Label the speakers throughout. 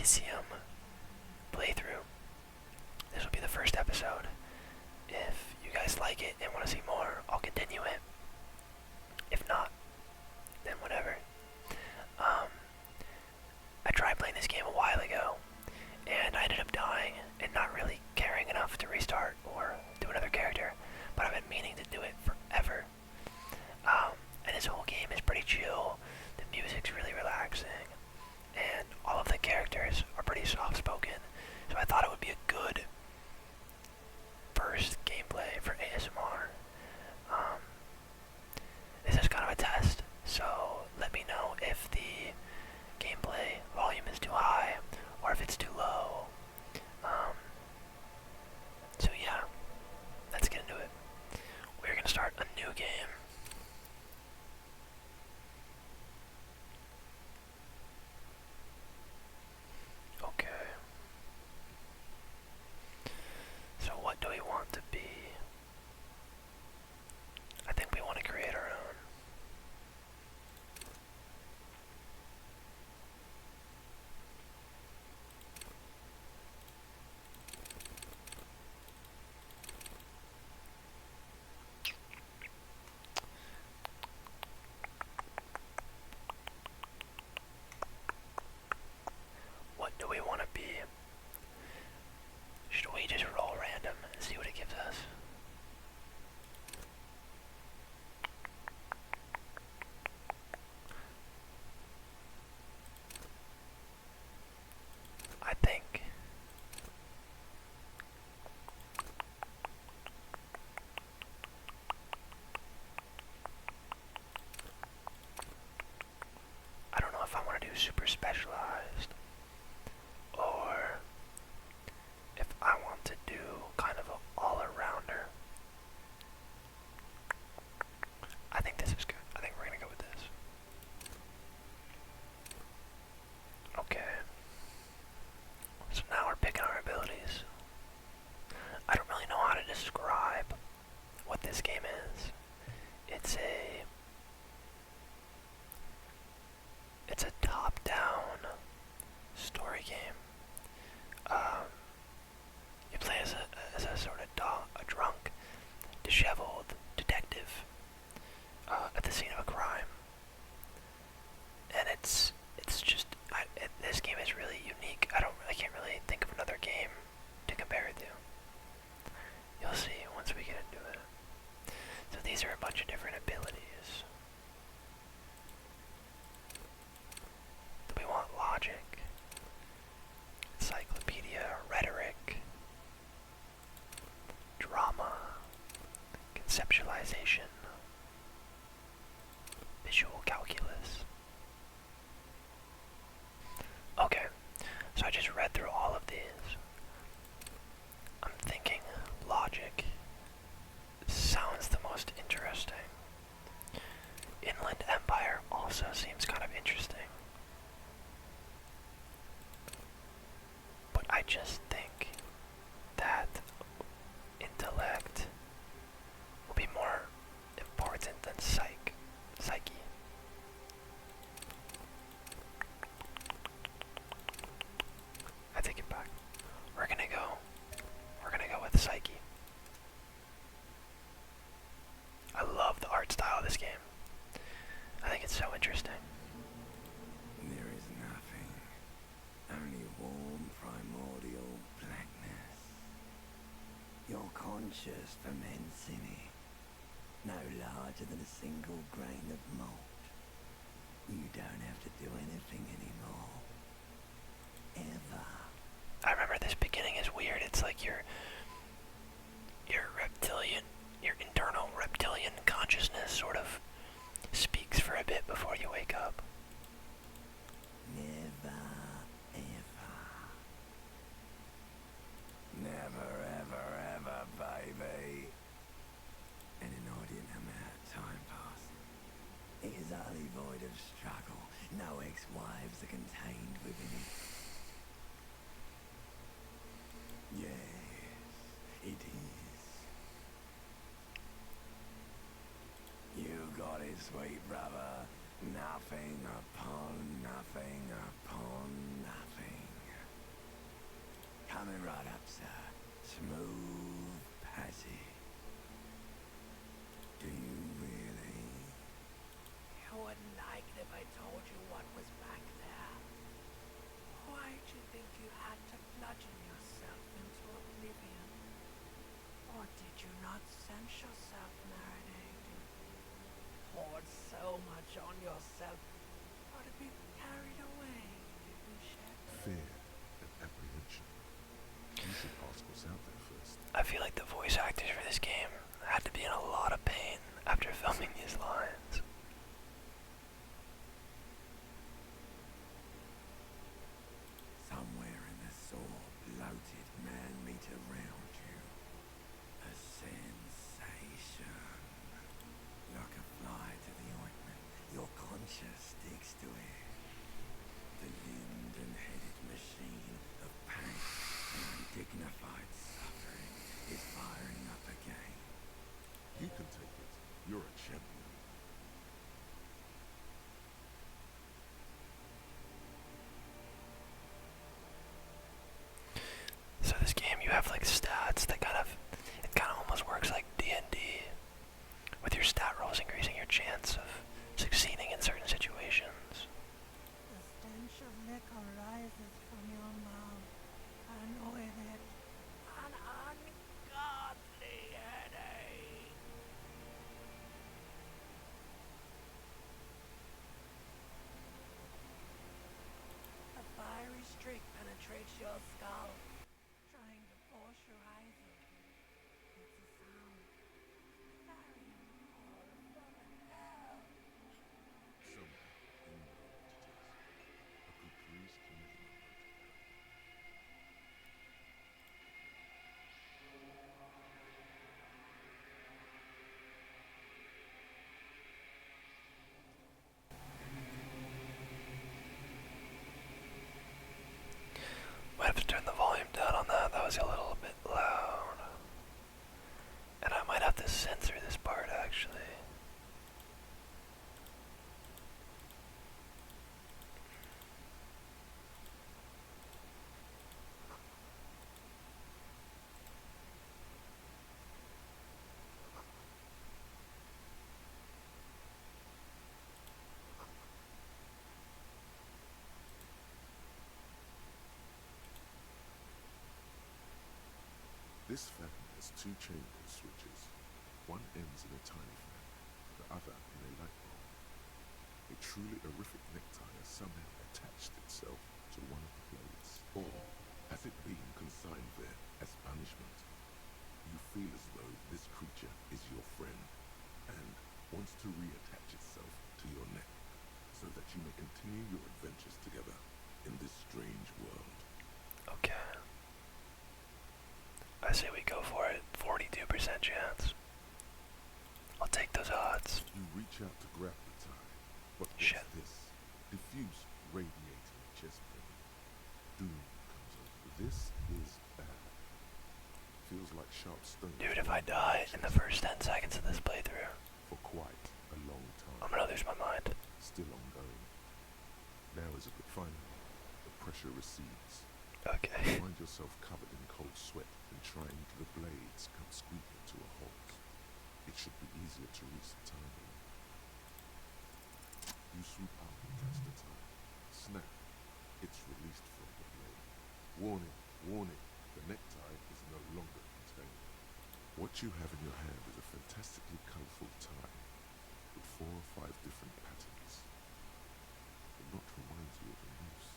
Speaker 1: Elysium playthrough. This will be the first episode. If you guys like it and want to see more, I'll continue it. If not, then whatever. I tried playing this game a while ago, and I ended up dying and not really caring enough to restart or do another character, but I've been meaning to do it forever. And this whole game is pretty chill. The music's really relaxing, and all of the characters are pretty soft-spoken, so I thought it would be a good first gameplay for ASMR. This is kind of a test, so let me know if the gameplay volume is too high or if it's too low. So yeah, let's get into it. We're gonna start a new game. Okay. So what do we want to be? I think we want to create our own. What do we want to be? Should we just roll random and see what it gives us? I think I don't know if I want to do super specialized or if I want to do kind of an all-arounder. I think this is good. I think we're gonna go with this. Okay. So now we're picking our abilities. I don't really know how to describe what this game is. It's a top-down story game. You play as a sort of a drunk, disheveled detective at the scene of a crime, and this game is really unique. I can't really think of another game to compare it to. You'll see once we get into it. So these are a bunch of different abilities. We want logic, encyclopedia, rhetoric, drama, conceptualization, visual calculus. Okay, so I just read through all of these. I'm thinking logic sounds the most interesting. Inland Empire also seems kind of interesting. But I just think that intellect will be more important than psyche. I take it back. We're gonna go with psyche. I love the art style of this game. I think it's so interesting.
Speaker 2: There is nothing, only warm primordial blackness. Your conscious ferments in it, no larger than a single grain of malt. You don't have to do anything anymore. Ever.
Speaker 1: I remember this beginning is weird. It's like your reptilian, your internal reptilian consciousness sort of speaks for a bit before you wake up.
Speaker 2: Never, ever. Never, ever, ever, baby. An inordinate amount of time passing. It is utterly void of struggle. No ex-wives that can your skull, trying to force your eyes open. It's a sound carrying horror from hell.
Speaker 3: Somehow, you know what it is. A good priest never know how to help.
Speaker 1: Might have to turn the volume down on that. That was a little bit loud. And I might have to censor this part actually.
Speaker 3: This fan has two chamber switches. One ends in a tiny fan, the other in a light bulb. A truly horrific necktie has somehow attached itself to one of the blades. Or has it been consigned there as punishment? You feel as though this creature is your friend and wants to reattach itself to your neck so that you may continue your adventures together in this strange world.
Speaker 1: Okay. I say we go for it. 42% chance. I'll take those odds.
Speaker 3: You reach out to grab the tie, but what's
Speaker 1: Shit.
Speaker 3: this? Diffuse radiating chest pain. Doom comes over. This is bad. Feels like sharp stones.
Speaker 1: Dude, if I die in the first 10 seconds of this playthrough,
Speaker 3: for quite a long
Speaker 1: I'm
Speaker 3: time.
Speaker 1: gonna lose my mind.
Speaker 3: Still ongoing. Now is a good finally. The pressure recedes.
Speaker 1: Okay.
Speaker 3: You find yourself covered in cold sweat and trying the blades come squeaking to a halt. It should be easier to reach the timing. You swoop up and catch the time. Snap. It's released from the blade. Warning, warning. The necktie is no longer contained. What you have in your hand is a fantastically colourful tie with 4 or 5 different patterns. The knot reminds you of a noose.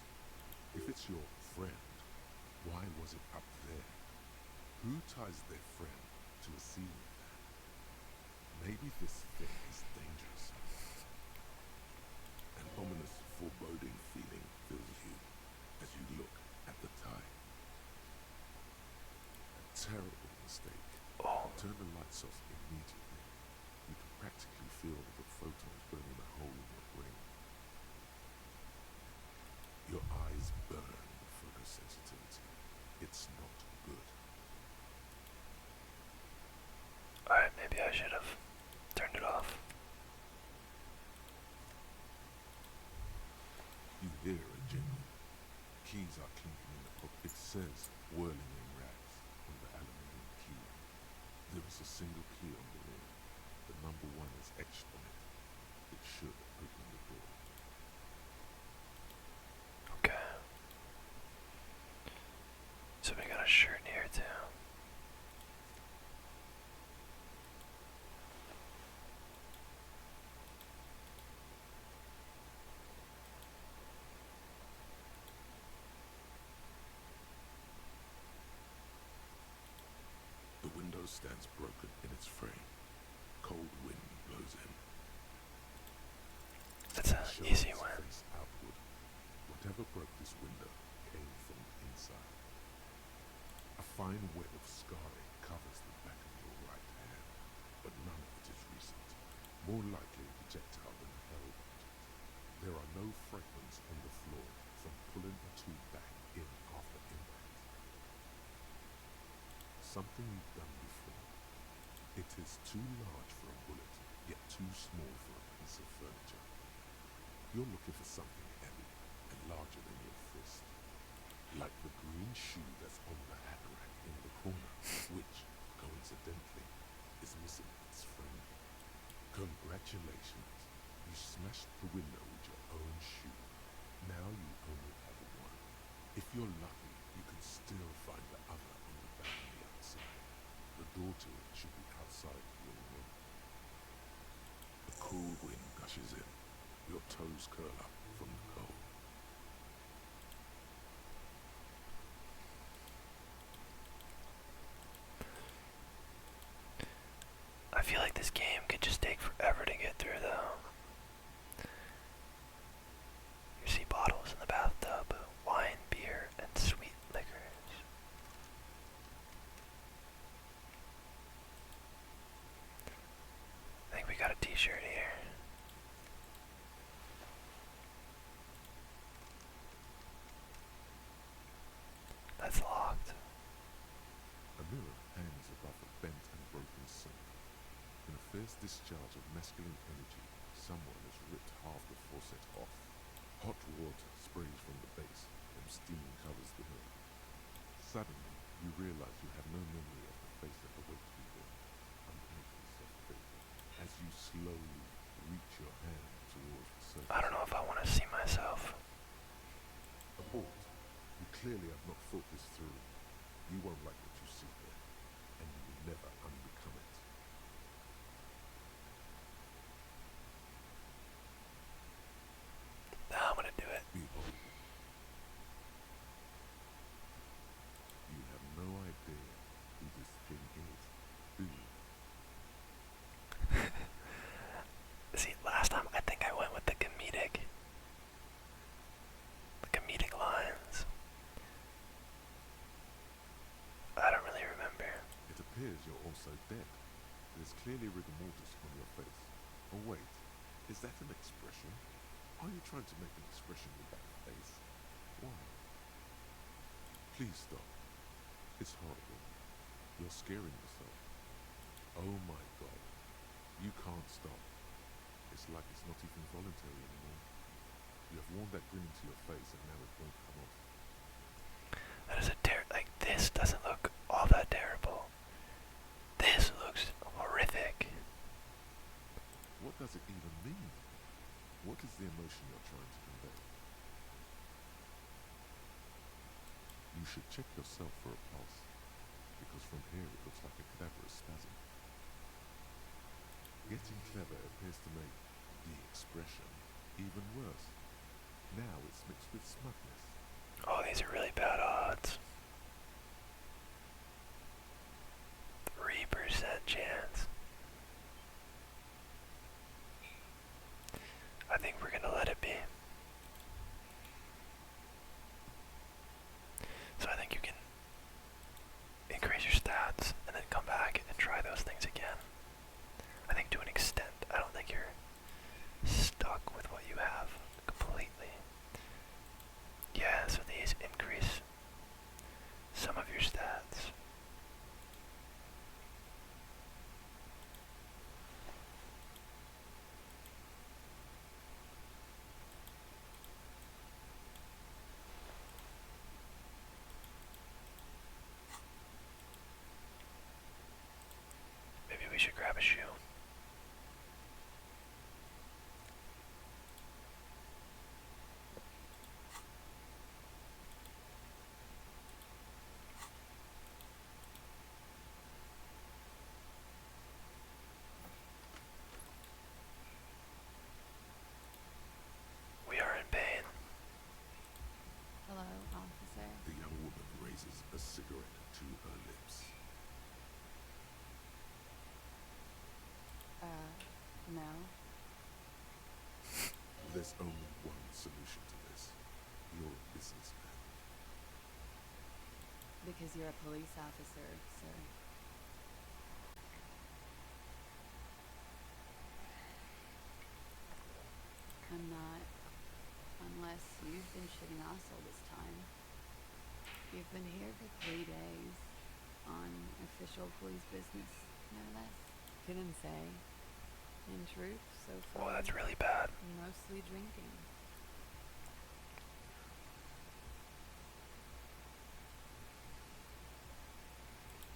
Speaker 3: If it's your friend, why was it up there? Who ties their friend to a ceiling fan? Maybe this thing is dangerous. An ominous, foreboding feeling fills you as you look at the tie. A terrible mistake.
Speaker 1: Oh,
Speaker 3: Turn the lights off immediately. You can practically feel the photons burning a hole in your brain. Your eyes burn with photosensitivity. It's not good.
Speaker 1: alright, maybe I should have turned it off.
Speaker 3: You hear a jingle. Keys are clinking in the pocket. It says whirling in rags on the aluminium key. There is a single key on the ring. The number 1 is etched on it. It should open the door.
Speaker 1: Okay. So we got a shirt here too.
Speaker 3: The window stands broken in its frame. Cold wind blows in.
Speaker 1: That's an
Speaker 3: Shows
Speaker 1: easy
Speaker 3: its
Speaker 1: win.
Speaker 3: face outward. Whatever broke this window came from the inside. A fine web of scarring covers the back of your right hand, but none of it is recent. More likely a projectile than a held object. There are no fragments on the floor from pulling a tube back in after impact. Something you've done before. It is too large for a bullet, yet too small for a piece of furniture. You're looking for something heavy and larger than your fist. Like the green shoe that's on the hat rack in the corner, which, coincidentally, is missing its frame. Congratulations. You smashed the window with your own shoe. Now you only have one. If you're lucky, you can still find the other on the back of the outside. The door to it should be outside your room. A cool wind gushes in. Your toes curl up from the cold. fierce discharge of masculine energy, someone has ripped half the faucet off. Hot water sprays from the base, and steam covers the hood. Suddenly, you realize you have no memory of the face that awaits before you, unearthly self-faithful, as you slowly reach your hand towards the surface.
Speaker 1: I don't know if I want to see myself.
Speaker 3: Abort. You clearly have not thought this through. You won't like what you see there, and you will never unbecome it.
Speaker 1: Nah, I'm gonna do it.
Speaker 3: Behold. You have no idea who this thing is, do you?
Speaker 1: See, last time I think I went with the comedic lines. I don't really remember.
Speaker 3: It appears you're also dead. There's clearly rigor mortis on your face. Oh wait, is that an expression? Are you trying to make an expression with that face? Why? Please stop. It's horrible. You're scaring yourself. Oh my god. You can't stop. It's like it's not even voluntary anymore. You have worn that grin into your face and now it won't come off.
Speaker 1: That is like, this doesn't look all that terrible. This looks horrific.
Speaker 3: What does it even mean? What is the emotion you're trying to convey? You should check yourself for a pulse, because from here it looks like a cadaverous spasm. Getting clever appears to make the expression even worse. Now it's mixed with smugness.
Speaker 1: Oh, these are really bad odds. 3% chance. I think we're gonna let it be. So I think you can increase your stats and then come back and try those things again. I think to an extent. I don't think you're stuck with what you have completely. Yeah, so these increase some of your stats. Maybe we should grab a shoe. We are in pain.
Speaker 2: Hello, officer.
Speaker 3: The young woman raises a cigarette to her lips.
Speaker 2: No.
Speaker 3: There's only one solution to this. You're a businessman.
Speaker 2: Because you're a police officer, sir. I'm not. Unless you've been shitting us all this time. You've been here for 3 days. On official police business, no less. Couldn't say. In truth, so far.
Speaker 1: Oh, that's really bad.
Speaker 2: Mostly drinking.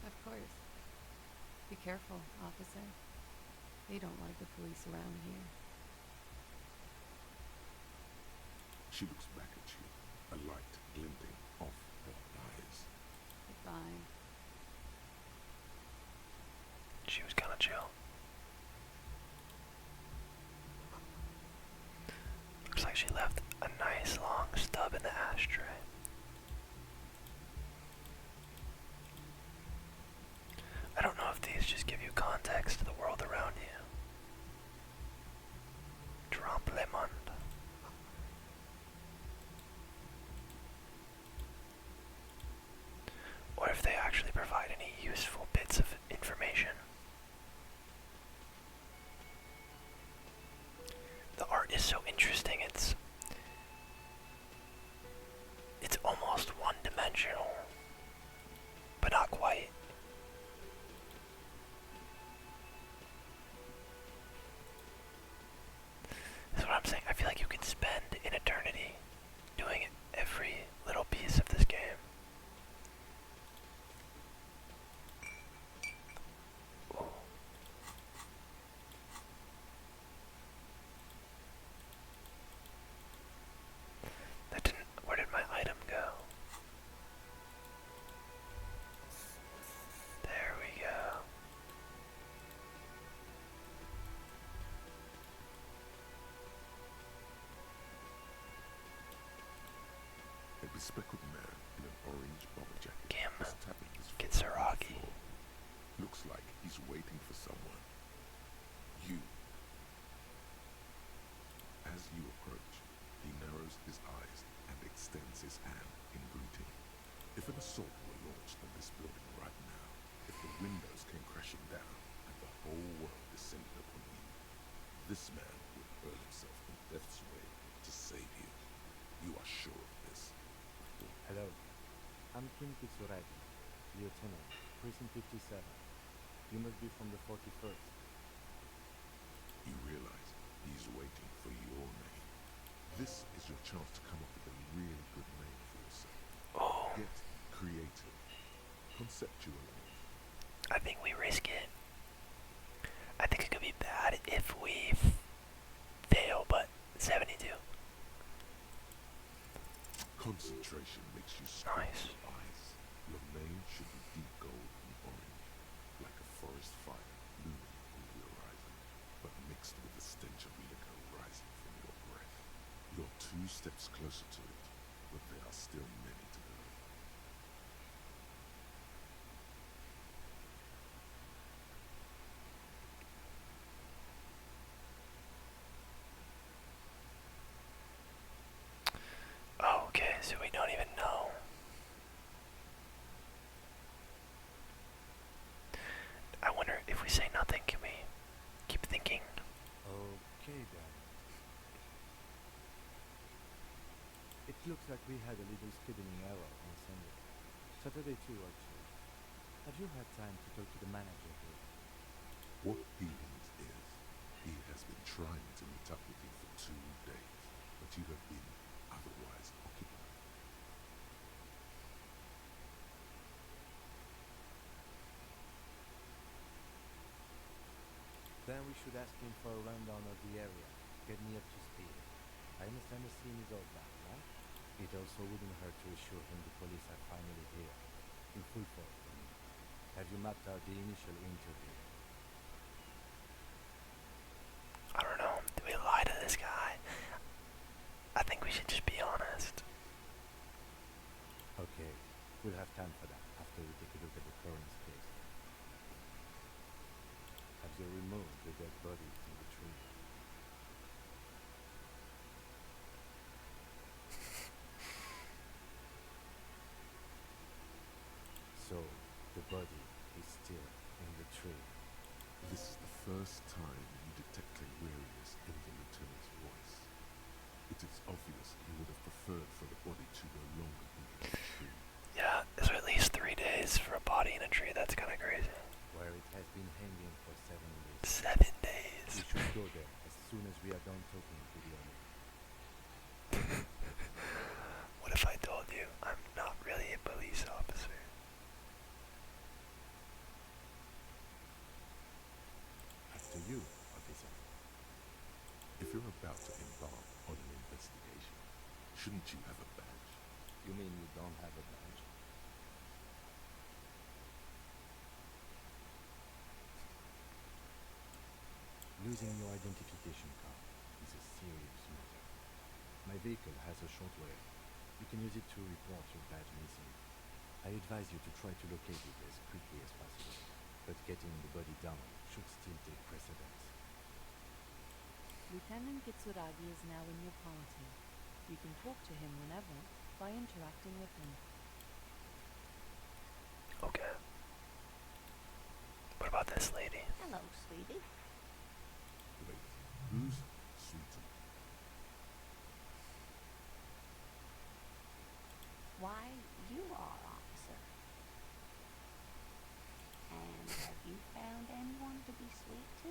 Speaker 2: Of course. Be careful, officer. They don't like the police around here.
Speaker 3: She looks back at you, a light glinting off her eyes.
Speaker 2: Goodbye.
Speaker 1: She was kinda chill. Looks like she left a nice long stub in the ashtray. I don't know if these just give you context to the world around you. Trompe le monde. Or if they actually provide any useful bits of information. The art is so interesting, it's almost one-dimensional, but not quite.
Speaker 3: speckled man in an orange bomber jacket
Speaker 1: Kim,
Speaker 3: is tapping his
Speaker 1: get
Speaker 3: foot on the
Speaker 1: Saragi.
Speaker 3: floor. Looks like he's waiting for someone. You. As you approach, he narrows his eyes and extends his hand in greeting. If an assault were launched on this building right now, if the windows came crashing down and the whole world descended upon you, this man would hurl himself in death's way to save you. You are sure of this.
Speaker 4: Hello. I'm Kim Kitsuragi, Lieutenant, Precinct 57. You must be from the 41st.
Speaker 3: You realize he's waiting for your name. This is your chance to come up with a really good name for yourself.
Speaker 1: Oh,
Speaker 3: Get creative. Conceptualize.
Speaker 1: I think we risk it. I think it could be bad if we fail, but 72.
Speaker 3: Concentration makes you squint
Speaker 1: Nice.
Speaker 3: your eyes. Your name should be deep gold and orange, like a forest fire looming on the horizon, but mixed with the stench of liquor rising from your breath. You're 2 steps closer to it, but there are still many to go.
Speaker 1: Oh, okay, so we don't even know. I wonder if we say nothing, can we keep thinking?
Speaker 4: Okay then. It looks like we had a little scheduling error on Sunday. Saturday too, actually. Have you had time to talk to the manager here?
Speaker 3: What he means is, he has been trying to meet up with you for 2 days, but you have been otherwise occupied.
Speaker 4: Then we should ask him for a rundown of the area. Get me up to speed. I understand the scene is all that, right? It also wouldn't hurt to assure him the police are finally here. In full force, I mean. Have you mapped out the initial interview?
Speaker 1: I don't know. Do we lie to this guy? I think we should just be honest.
Speaker 4: Okay, we'll have time for that after we take a look at the coroner's case. Have you removed the dead bodies in the tree? So, the body is still in the tree.
Speaker 3: This is the first time you detect a weariness in the lieutenant's voice. It is obvious he would have preferred for the body to no longer be in the tree.
Speaker 1: Yeah, so at least 3 days for a body in a tree. That's kind of crazy.
Speaker 4: Where it has been hanging for 7 days.
Speaker 1: 7
Speaker 4: We
Speaker 1: days.
Speaker 4: should go there as soon as we are done talking to the owner.
Speaker 1: What if I told you I'm not really a police officer?
Speaker 4: After you, officer.
Speaker 3: If you're about to embark on an investigation, shouldn't you have a badge?
Speaker 4: You mean you don't have a badge? Losing your identification card is a serious matter. My vehicle has a shortwave. You can use it to report your badge missing. I advise you to try to locate it as quickly as possible, but getting the body down should still take precedence.
Speaker 2: Lieutenant Kitsuragi is now in your party. You can talk to him whenever by interacting with him.
Speaker 1: Okay. What about this lady?
Speaker 5: Hello, sweetie.
Speaker 3: Wait, who's sweetie?
Speaker 5: Why, you are, officer. And have you found anyone to be sweet to?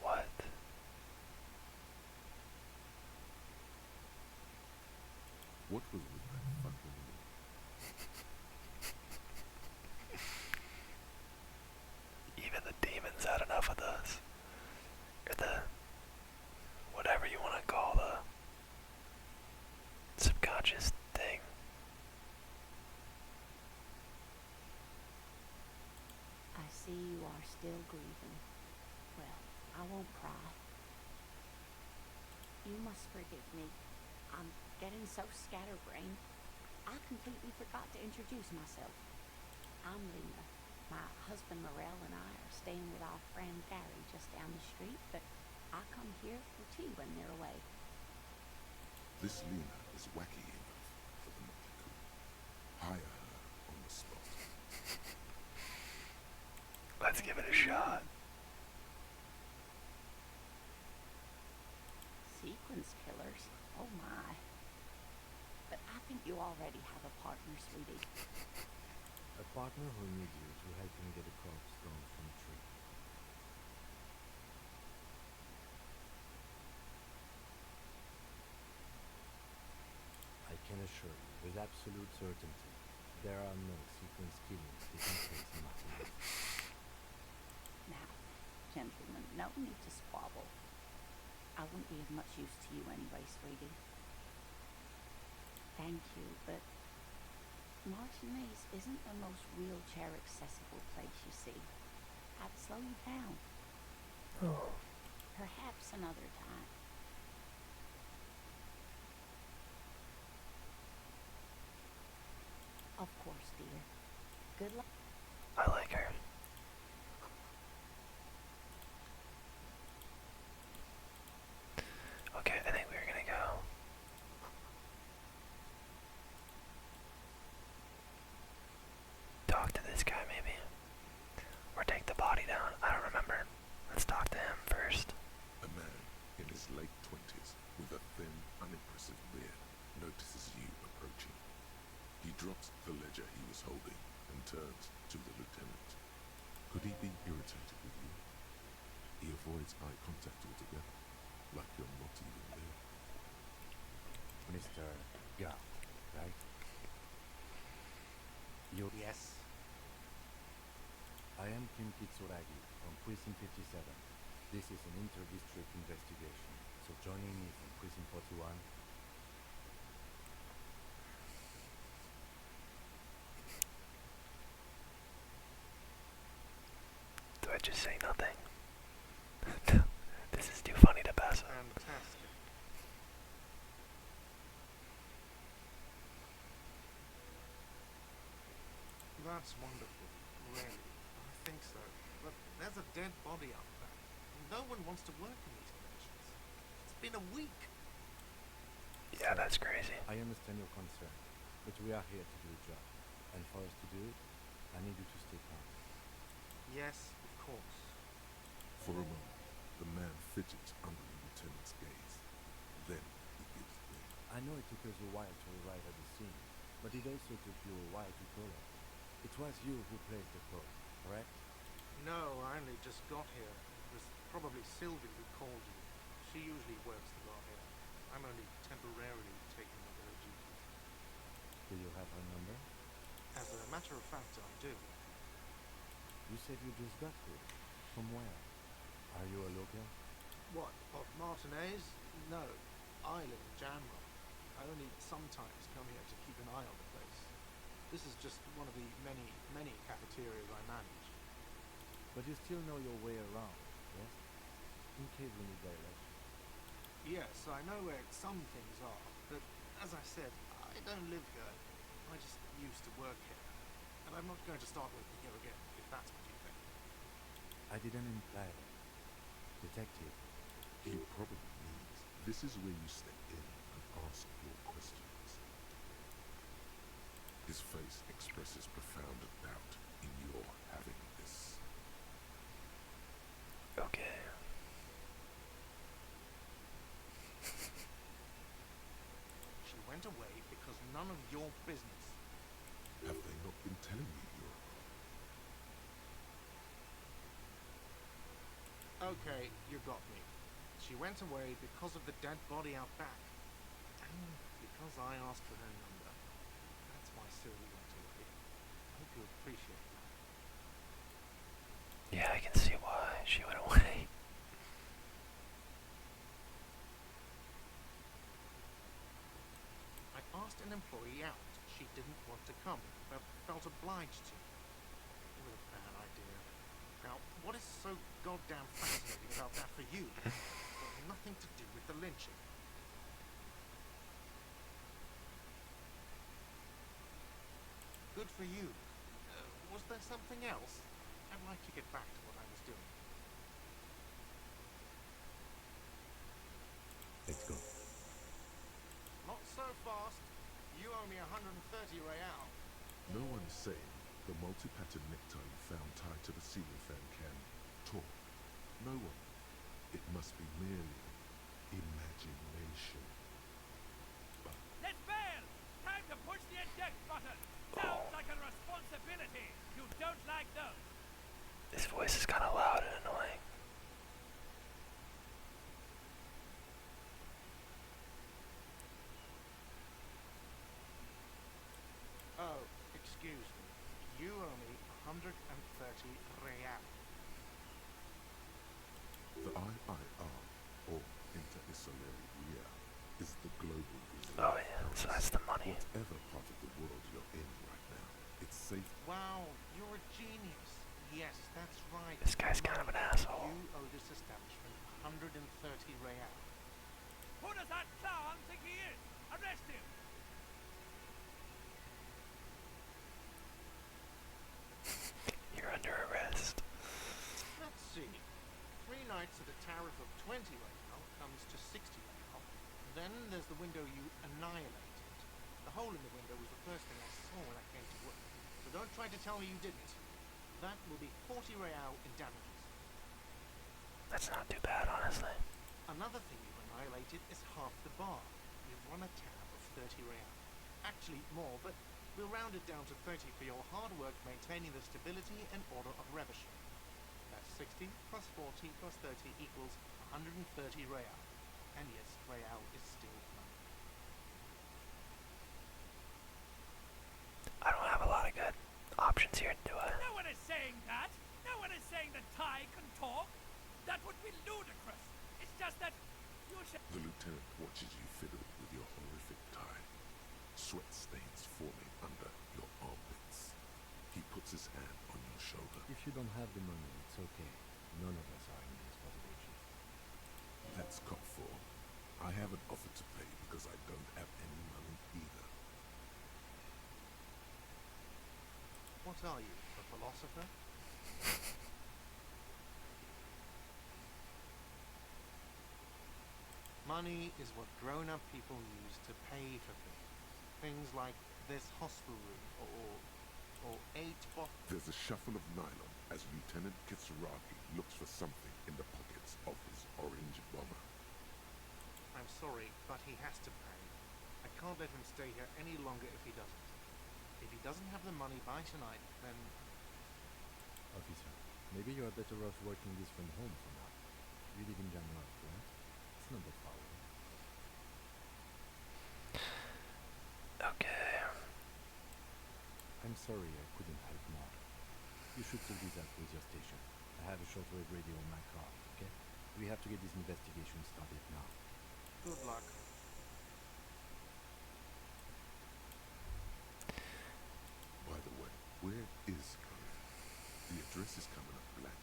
Speaker 1: What?
Speaker 3: What was with that fucking look?
Speaker 1: Even the demons had enough of this. Or the... whatever you want to call the... subconscious thing.
Speaker 5: I see you are still grieving. Well, I won't pry. must forgive me. I'm getting so scatterbrained. I completely forgot to introduce myself. I'm Lena. My husband Morel and I are staying with our friend Gary just down the street, but I come here for tea when they're away.
Speaker 3: This Lena is wacky enough for the motley crew. Hire her on the spot.
Speaker 1: Let's give it a shot.
Speaker 5: Sequence killers? Oh my. But I think you already have a partner, sweetie.
Speaker 4: A partner who needs you to help him get a corpse gone from a tree. I can assure you, with absolute certainty, there are no sequence killings taking place in Martinez.
Speaker 5: Now, gentlemen, no need to squabble. I wouldn't be of much use to you anyway, sweetie. Thank you, but Martinez isn't the most wheelchair-accessible place, you see. I'd slow you down.
Speaker 1: Oh.
Speaker 5: Perhaps another time. Of course, dear. Good luck.
Speaker 1: I like her. Okay, I think we're gonna go. Talk to this guy, maybe. Or take the body down. I don't remember. Let's talk to him first.
Speaker 3: A man in his late 20s with a thin, unimpressive beard notices you approaching. He drops the ledger he was holding and turns to the lieutenant. Could he be irritated with you? He avoids eye contact altogether, like you're not even there.
Speaker 4: Mr. Gart, right? You...
Speaker 6: Yes.
Speaker 4: I am Kim Kitsuragi from Precinct 57. This is an inter-district investigation, so joining me from Precinct 41.
Speaker 1: Do I just say nothing? This is too funny to pass up.
Speaker 6: Fantastic. That's wonderful, really. I think so. But there's a dead body up there. No one wants to work in these conditions. It's been a week.
Speaker 1: Yeah, that's crazy.
Speaker 4: I understand your concern, but we are here to do a job. And for us to do it, I need you to stay calm.
Speaker 6: Yes, of course.
Speaker 3: For a moment, the man fidgets under the lieutenant's gaze. Then he gives in.
Speaker 4: I know it took us a while to arrive at the scene, but it also took you a while to call us. It was you who placed the call, correct?
Speaker 6: No, I only just got here. It was probably Sylvie who called you. She usually works the bar here. I'm only temporarily taking over her duties.
Speaker 4: Do you have her number?
Speaker 6: As a matter of fact, I do.
Speaker 4: You said you just got here. From where? Are you a local?
Speaker 6: What, of Martinez? No. I live in Jamrock. I only sometimes come here to keep an eye on the place. This is just one of the many, many cafeterias I manage.
Speaker 4: But you still know your way around, yes? In case we need direction.
Speaker 6: Yes, I know where some things are, but as I said, I don't live here. I just used to work here. And I'm not going to start working here again, if that's what you think.
Speaker 4: I didn't imply that. Detective.
Speaker 3: He probably means this is where you step in and ask your questions. His face expresses profound doubt in your having this.
Speaker 1: Okay.
Speaker 6: She went away because none of your business.
Speaker 3: Have they not been telling you you're a
Speaker 6: Okay, you got me. She went away because of the dead body out back. And because I asked for her number. That's why Sylvie went away. I hope you appreciate that.
Speaker 1: Yeah, I can see why she went away.
Speaker 6: I asked an employee out. She didn't want to come, but felt obliged to. It was a bad idea. Now, what is so goddamn fascinating about that for you? Got nothing to do with the lynching. good for you. Was there something else? I'd like to get back to what I was doing.
Speaker 4: Let's go.
Speaker 6: Not so fast. You owe me 130 real.
Speaker 3: No one's saying the multi-pattern necktie you found tied to the ceiling fan can talk. No one. It must be merely imagination. But
Speaker 7: Let's bail! Time to push the eject button! Sounds like a responsibility! You don't like those!
Speaker 1: His voice is kind of loud and annoying.
Speaker 6: Oh, excuse me. You owe me 130 real.
Speaker 3: the IIR, or Inter-Isolariya, is the global reserve
Speaker 1: Oh yeah, so that's the money.
Speaker 3: Whatever part of the world you're in right now, it's safe.
Speaker 6: Wow, you're a genius. Yes, that's right.
Speaker 1: This guy's kind of an asshole.
Speaker 6: You owe this establishment 130 real.
Speaker 7: Who does that clown think he is? Arrest him!
Speaker 1: You're under arrest.
Speaker 6: Let's see. 3 nights at a tariff of 20 real comes to 60 real. Then there's the window you annihilated. The hole in the window was the first thing I saw when I came to work. So don't try to tell me you didn't. That will be 40 real in damages.
Speaker 1: That's not too bad, honestly.
Speaker 6: Another thing you annihilated is half the bar. You've run a tab of 30 real. Actually more, but we'll round it down to 30 for your hard work maintaining the stability and order of Revachol. That's 60 plus 40 plus 30 equals 130 real. And yes, real is still money.
Speaker 1: I don't have a lot of good options here, do I?
Speaker 7: No one is saying that! No one is saying that Ty can talk! That would be ludicrous! It's just that you should...
Speaker 3: The lieutenant watches you fiddle with your horrific tie. Sweat stains forming under your armpits. He puts his hand on your shoulder.
Speaker 4: If you don't have the money, it's okay. None of us are in this position.
Speaker 3: That's cop for. I haven't offered to pay because I don't have any money either.
Speaker 6: What are you, a philosopher? Money is what grown-up people use to pay for things. Things like this hospital room, or 8 bottles.
Speaker 3: There's a shuffle of nylon as Lieutenant Kitsuragi looks for something in the pockets of his orange bomber.
Speaker 6: I'm sorry, but he has to pay. I can't let him stay here any longer if he doesn't. If he doesn't have the money by tonight, then...
Speaker 4: Officer, maybe you are better off working this from home for now. You live in Jamrock, right? It's not that far away.
Speaker 1: Okay.
Speaker 4: I'm sorry I couldn't help more. You should take this out with your station. I have a shortwave radio in my car, okay? We have to get this investigation started now.
Speaker 6: Good luck.
Speaker 3: By the way, where is Chloe? The address is coming up blank.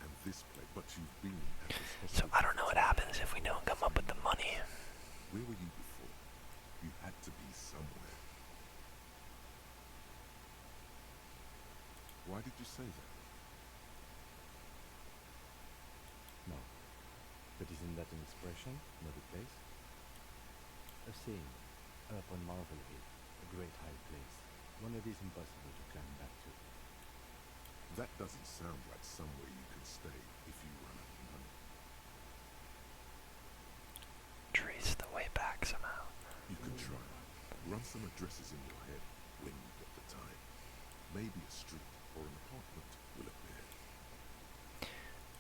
Speaker 3: And this place, but you've been at this
Speaker 1: So
Speaker 3: hospital.
Speaker 1: I don't know what happens if we don't come up with the money.
Speaker 3: Where were you before? You had to be somewhere. Why did you say that?
Speaker 4: No. But isn't that an expression, not a place? A saying, up on Marvel Hill, a great high place. One that is impossible to climb back to.
Speaker 3: That doesn't sound like somewhere you can stay if you run out of money.
Speaker 1: Trace the way back somehow.
Speaker 3: You can try. Run some addresses in your head when you get the time. Maybe a street or an apartment will appear.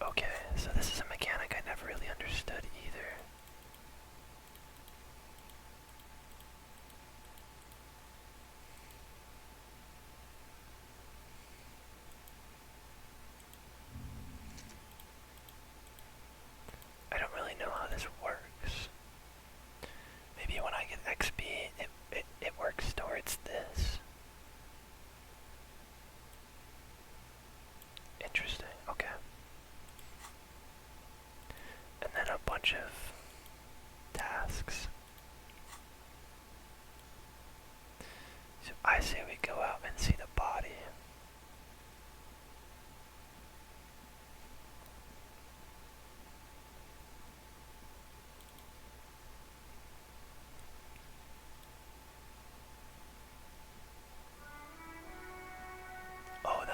Speaker 1: Okay, so this is a mechanic I never really understood either. I don't really know how this works. Maybe when I get XP, it works towards this. Interesting, okay. And then a bunch of tasks. So I say we go out and see the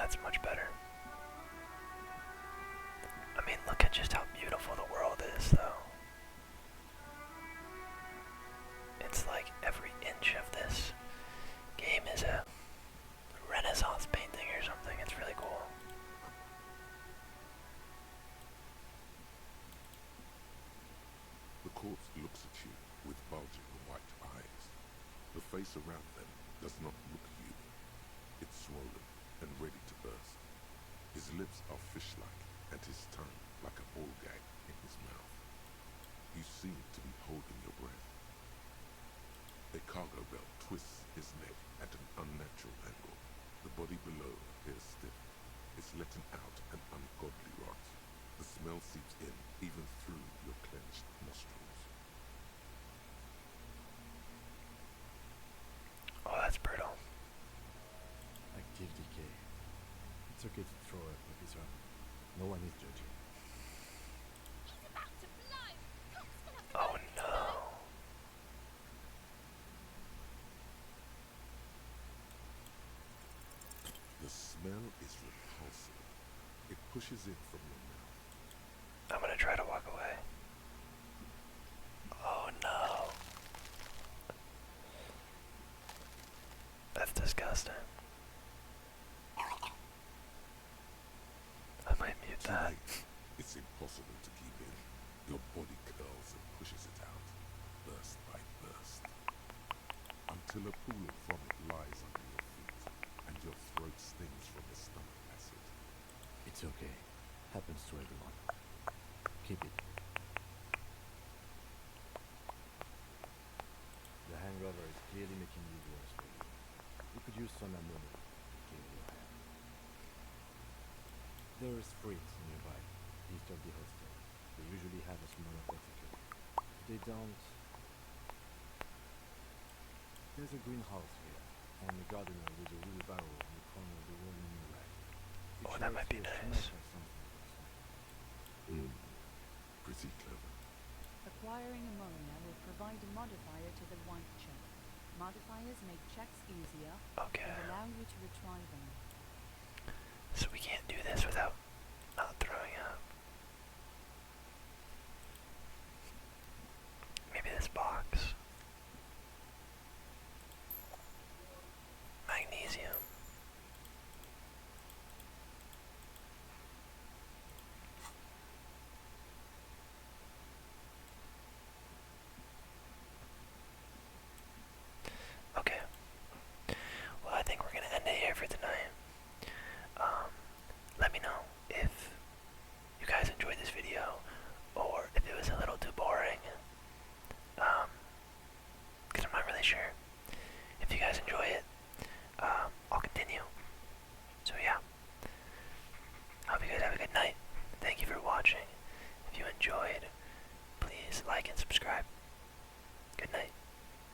Speaker 1: that's much better. I mean, look at just how beautiful the world is, though. It's like every inch of this game is a Renaissance painting or something. It's really cool.
Speaker 3: The corpse looks at you with bulging white eyes. The face around them does not look human. It's swollen and ready to burst. His lips are fish-like and his tongue like a ball gag in his mouth. You seem to be holding your breath. A cargo belt twists his neck at an unnatural angle. The body below appears stiff. It's letting out an ungodly rot. The smell seeps in even through your clenched nostrils.
Speaker 1: Oh, that's brutal.
Speaker 4: Active decay. It's okay to throw up, officer. No one is judging.
Speaker 5: He's about to blow! Cook's gonna
Speaker 1: Oh
Speaker 5: blow!
Speaker 1: no.
Speaker 3: The smell is repulsive. It pushes in from your mouth.
Speaker 1: I'm gonna try to walk away. Oh no. That's disgusting. I might mute
Speaker 3: Too
Speaker 1: that.
Speaker 3: late. It's impossible to keep in. Your body curls and pushes it out, burst by burst, until a pool of vomit lies under your feet, and your throat stings from the stomach acid.
Speaker 4: It's okay. Happens to everyone. Keep it. The hangover is clearly making you worse for you. You could use some ammonia to clean your hand. There is Fritz nearby, east of the hostel. They usually have a small apothecary. They don't... There's a greenhouse here, and a gardener with a wheelbarrow in the corner of the wall in the right.
Speaker 1: Oh, that might be nice.
Speaker 3: Pretty clever.
Speaker 2: Acquiring ammonia will provide a modifier to the white check. Modifiers make checks easier
Speaker 1: Okay.
Speaker 2: and allow you to retry them.
Speaker 1: So we can't do this without not throwing up. Maybe this box. Magnesium. Okay. Well, I think we're gonna end it here for tonight. Let me know if you guys enjoyed this video or if it was a little too boring. Because I'm not really sure. If you guys enjoy it, I'll continue. So yeah. I hope you guys have a good night. Thank you for watching. If you enjoyed, please like and subscribe.